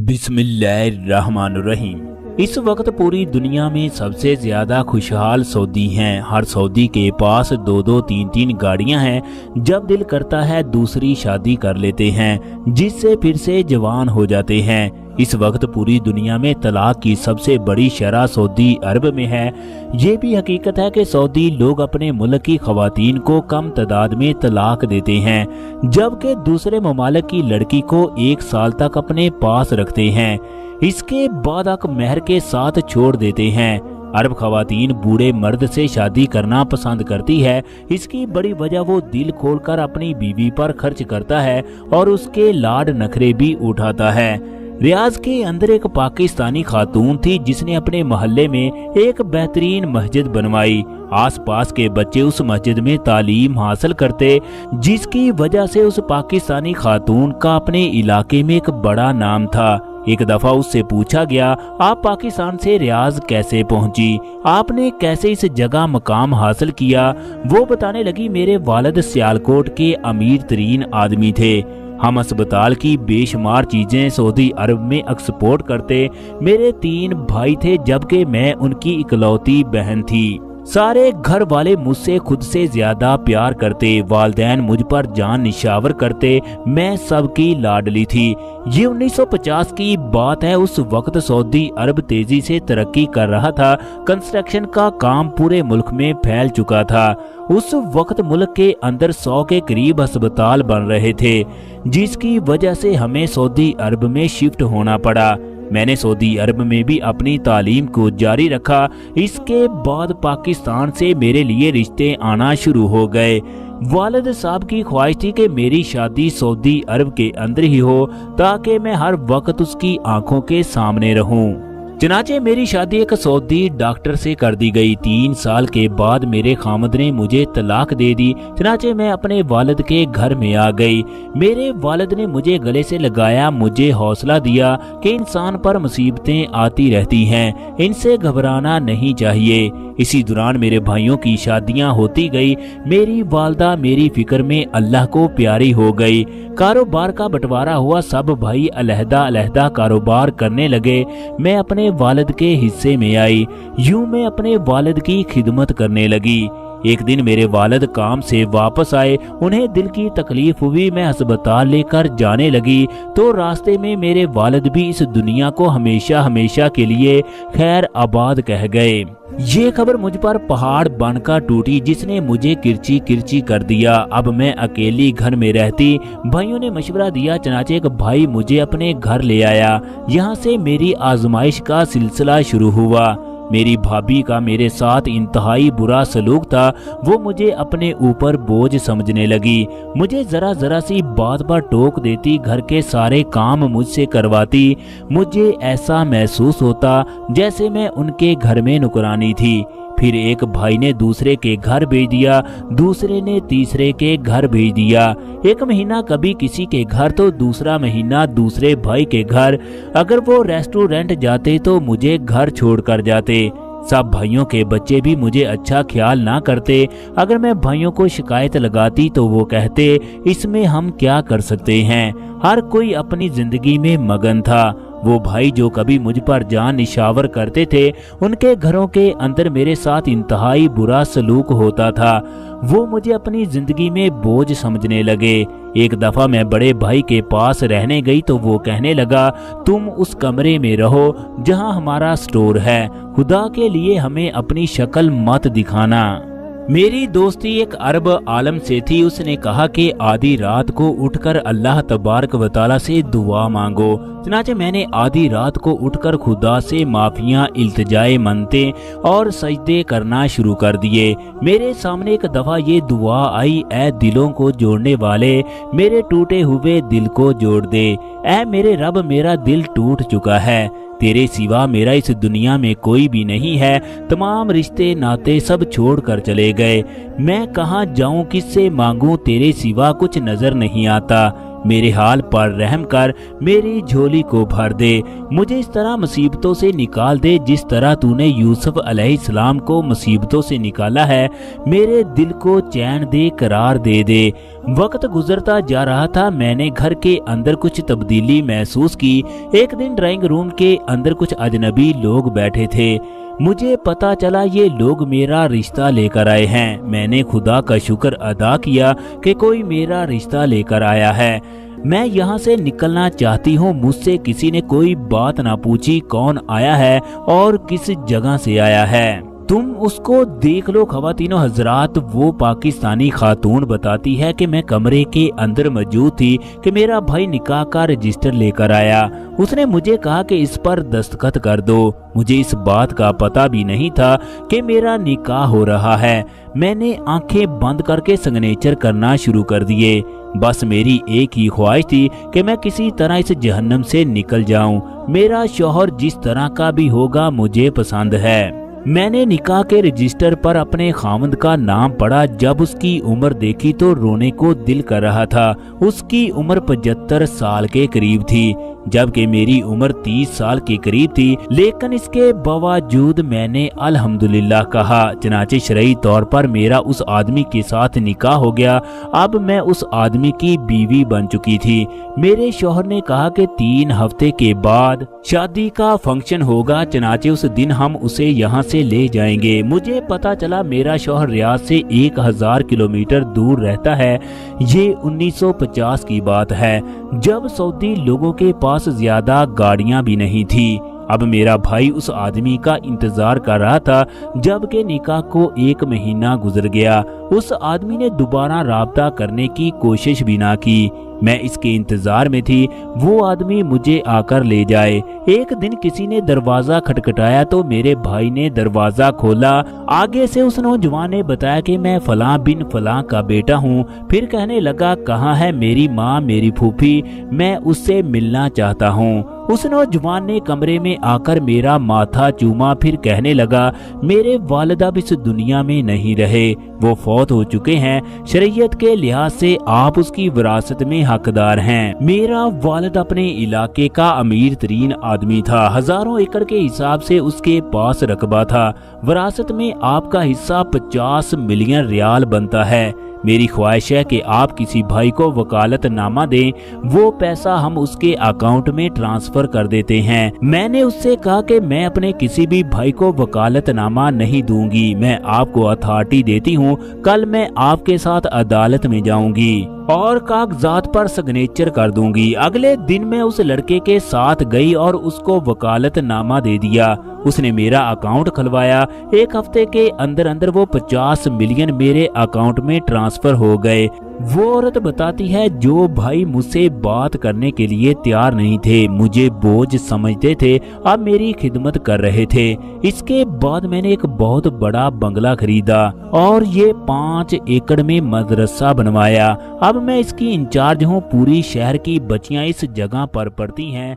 बिस्मिल्लाहिर्रहमानुर्रहीम। इस वक्त पूरी दुनिया में सबसे ज्यादा खुशहाल सऊदी हैं। हर सऊदी के पास दो दो तीन तीन गाड़ियां हैं। जब दिल करता है दूसरी शादी कर लेते हैं, जिससे फिर से जवान हो जाते हैं। इस वक्त पूरी दुनिया में तलाक की सबसे बड़ी शरह सऊदी अरब में है। ये भी हकीकत है कि सऊदी लोग अपने मुल्क की खवातीन को कम तादाद में तलाक देते हैं, जबकि दूसरे ममालिक की लड़की को 1 साल तक अपने पास रखते हैं। इसके बाद अक महर के साथ छोड़ देते हैं। अरब खवातीन बूढ़े मर्द से शादी करना पसंद करती है। इसकी बड़ी वजह वो दिल खोलकर अपनी बीवी पर खर्च करता है और उसके लाड नखरे भी उठाता है। रियाज के अंदर एक पाकिस्तानी खातून थी जिसने अपने मोहल्ले में एक बेहतरीन मस्जिद बनवाई। आसपास के बच्चे उस मस्जिद में तालीम हासिल करते, जिसकी वजह से उस पाकिस्तानी खातून का अपने इलाके में एक बड़ा नाम था। एक दफा उससे पूछा गया, आप पाकिस्तान से रियाज कैसे पहुंची? आपने कैसे इस जगह मकाम हासिल किया? वो बताने लगी, मेरे वालिद सियालकोट के अमीर तरीन आदमी थे। हम अस्पताल की बेशुमार चीजें सऊदी अरब में एक्सपोर्ट करते। मेरे 3 भाई थे, जबकि मैं उनकी इकलौती बहन थी। सारे घर वाले मुझसे खुद से ज्यादा प्यार करते। वालिदैन मुझ पर जान निशावर करते। मैं सबकी लाडली थी। ये 1950 की बात है। उस वक्त सऊदी अरब तेजी से तरक्की कर रहा था। कंस्ट्रक्शन का काम पूरे मुल्क में फैल चुका था। उस वक्त मुल्क के अंदर 100 के करीब अस्पताल बन रहे थे, जिसकी वजह से हमें सऊदी अरब में शिफ्ट होना पड़ा। मैंने सऊदी अरब में भी अपनी तालीम को जारी रखा। इसके बाद पाकिस्तान से मेरे लिए रिश्ते आना शुरू हो गए। वालिद साहब की ख्वाहिश थी कि मेरी शादी सऊदी अरब के अंदर ही हो, ताकि मैं हर वक्त उसकी आंखों के सामने रहूं। चनाचे मेरी शादी एक सऊदी डॉक्टर से कर दी गई। 3 साल के बाद मेरे खामद ने मुझे तलाक दे दी। चनाचे मैं अपने वालिद के घर में आ गई। मेरे वालिद ने मुझे गले से लगाया, मुझे हौसला दिया कि इंसान पर मुसीबतें आती रहती हैं, इनसे घबराना नहीं चाहिए। इसी दौरान मेरे भाइयों की शादियां होती गई। मेरी वालदा मेरी फिक्र में अल्लाह को प्यारी हो गई। कारोबार का बंटवारा हुआ। सब भाई अलहदा अलहदा कारोबार करने लगे। मैं अपने वालिद के हिस्से में आई। यूं मैं अपने वालिद की खिदमत करने लगी। एक दिन मेरे वालिद काम से वापस आए। उन्हें दिल की तकलीफ हुई। मैं अस्पताल लेकर जाने लगी तो रास्ते में मेरे वालिद भी इस दुनिया को हमेशा हमेशा के लिए खैर आबाद कह गए। ये खबर मुझ पर पहाड़ बनकर टूटी, जिसने मुझे किरची किरची कर दिया। अब मैं अकेली घर में रहती। भाइयों ने मशवरा दिया। चनाचे एक भाई मुझे अपने घर ले आया। यहाँ से मेरी आजमाइश का सिलसिला शुरू हुआ। मेरी भाभी का मेरे साथ इंतहाई बुरा सलूक था। वो मुझे अपने ऊपर बोझ समझने लगी। मुझे जरा जरा सी बात पर टोक देती। घर के सारे काम मुझसे करवाती। मुझे ऐसा महसूस होता जैसे मैं उनके घर में नुकरानी थी। फिर एक भाई ने दूसरे के घर भेज दिया, दूसरे ने तीसरे के घर भेज दिया। एक महीना कभी किसी के घर तो दूसरा महीना दूसरे भाई के घर। अगर वो रेस्टोरेंट जाते तो मुझे घर छोड़कर जाते। सब भाइयों के बच्चे भी मुझे अच्छा ख्याल ना करते। अगर मैं भाइयों को शिकायत लगाती तो वो कहते, इसमें हम क्या कर सकते हैं। हर कोई अपनी जिंदगी में मगन था। वो भाई जो कभी मुझ पर जान निशावर करते थे, उनके घरों के अंदर मेरे साथ इंतहाई बुरा सलूक होता था। वो मुझे अपनी जिंदगी में बोझ समझने लगे। एक दफा मैं बड़े भाई के पास रहने गई तो वो कहने लगा, तुम उस कमरे में रहो जहां हमारा स्टोर है। खुदा के लिए हमें अपनी शक्ल मत दिखाना। मेरी दोस्ती एक अरब आलम से थी। उसने कहा कि आधी रात को उठकर अल्लाह तबारक व तआला से दुआ मांगो। चनाचे मैंने आधी रात को उठकर खुदा से माफियां, इल्तिजाए मनते और सजदे करना शुरू कर दिए। मेरे सामने एक दफा ये दुआ आई, ऐ दिलों को जोड़ने वाले, मेरे टूटे हुए दिल को जोड़ दे। ऐ मेरे रब, मेरा दिल टूट चुका है। तेरे सिवा मेरा इस दुनिया में कोई भी नहीं है। तमाम रिश्ते नाते सब छोड़ कर चले गए। मैं कहाँ जाऊँ, किससे मांगूं, तेरे सिवा कुछ नजर नहीं आता। میرے حال پر رحم کر میری جھولی کو بھر دے، مجھے اس طرح مصیبتوں سے نکال دے جس طرح تو نے یوسف علیہ السلام کو مصیبتوں سے نکالا ہے، میرے دل کو چین دے، قرار دے دے۔ وقت گزرتا جا رہا تھا، میں نے گھر کے اندر کچھ تبدیلی محسوس کی۔ ایک دن ڈرائنگ روم کے اندر کچھ اجنبی لوگ بیٹھے تھے، مجھے پتا چلا یہ لوگ میرا رشتہ لے کر آئے ہیں۔ میں نے خدا کا شکر ادا کیا کہ کوئی میرا رشتہ لے کر آیا ہے۔ میں یہاں سے نکلنا چاہتی ہوں۔ مجھ سے کسی نے کوئی بات نہ پوچھی، کون آیا ہے اور کس جگہ سے آیا ہے۔ تم اس کو دیکھ لو خواتین و حضرات۔ وہ پاکستانی خاتون بتاتی ہے کہ میں کمرے کے اندر موجود تھی کہ میرا بھائی نکاح کا رجسٹر لے کر آیا۔ اس نے مجھے کہا کہ اس پر دستخط کر دو۔ مجھے اس بات کا پتہ بھی نہیں تھا کہ میرا نکاح ہو رہا ہے۔ میں نے آنکھیں بند کر کے سگنیچر کرنا شروع کر دیے۔ بس میری ایک ہی خواہش تھی کہ میں کسی طرح اس جہنم سے نکل جاؤں۔ میرا شوہر جس طرح کا بھی ہوگا مجھے پسند ہے۔ میں نے نکاح کے رجسٹر پر اپنے خاوند کا نام پڑھا۔ جب اس کی عمر دیکھی تو رونے کو دل کر رہا تھا۔ اس کی عمر 75 سال کے قریب تھی، جبکہ میری عمر 30 سال کے قریب تھی، لیکن اس کے باوجود میں نے الحمدللہ کہا۔ چنانچہ شرعی طور پر میرا اس آدمی کے ساتھ نکاح ہو گیا۔ اب میں اس آدمی کی بیوی بن چکی تھی۔ میرے شوہر نے کہا کہ 3 ہفتے کے بعد شادی کا فنکشن ہوگا، چنانچہ اس دن ہم اسے یہاں سے لے جائیں گے۔ مجھے پتا چلا میرا شوہر ریاض سے 1000 کلومیٹر دور رہتا ہے۔ یہ 1950 کی بات ہے، جب سعودی لوگوں کے پاس زیادہ گاڑیاں بھی نہیں تھی۔ اب میرا بھائی اس آدمی کا انتظار کر رہا تھا، جبکہ نکاح کو 1 مہینہ گزر گیا۔ اس آدمی نے دوبارہ رابطہ کرنے کی کوشش بھی نہ کی۔ میں اس کے انتظار میں تھی وہ آدمی مجھے آ کر لے جائے۔ ایک دن کسی نے دروازہ کھٹکھٹایا تو میرے بھائی نے دروازہ کھولا۔ آگے سے اس نوجوان نے بتایا کہ میں فلاں بن فلاں کا بیٹا ہوں۔ پھر کہنے لگا کہاں ہے میری ماں، میری پھوپھی، میں اس سے ملنا چاہتا ہوں۔ اس نوجوان نے کمرے میں آ کر میرا ماتھا چوما، پھر کہنے لگا میرے والد اب اس دنیا میں نہیں رہے، وہ فوت ہو چکے ہیں۔ شریعت کے لحاظ سے آپ اس کی وراثت میں حقدار ہیں۔ میرا والد اپنے علاقے کا امیر ترین آدمی تھا، ہزاروں ایکڑ کے حساب سے اس کے پاس رقبہ تھا۔ وراثت میں آپ کا حصہ 50 ملین ریال بنتا ہے۔ میری خواہش ہے کہ آپ کسی بھائی کو وکالت نامہ دیں، وہ پیسہ ہم اس کے اکاؤنٹ میں ٹرانسفر کر دیتے ہیں۔ میں نے اس سے کہا کہ میں اپنے کسی بھی بھائی کو وکالت نامہ نہیں دوں گی، میں آپ کو اتھارٹی دیتی ہوں، کل میں آپ کے ساتھ عدالت میں جاؤں گی اور کاغذات پر سگنیچر کر دوں گی۔ اگلے دن میں اس لڑکے کے ساتھ گئی اور اس کو وکالت نامہ دے دیا۔ اس نے میرا اکاؤنٹ کھلوایا۔ 1 ہفتے کے اندر اندر وہ 50 ملین میرے اکاؤنٹ میں ٹرانسفر ہو گئے۔ وہ عورت بتاتی ہے جو بھائی مجھ سے بات کرنے کے لیے تیار نہیں تھے، مجھے بوجھ سمجھتے تھے، اب میری خدمت کر رہے تھے۔ اس کے بعد میں نے ایک بہت بڑا بنگلہ خریدا اور یہ 5 ایکڑ میں مدرسہ بنوایا۔ اب میں اس کی انچارج ہوں۔ پوری شہر کی بچیاں اس جگہ پر پڑھتی ہیں۔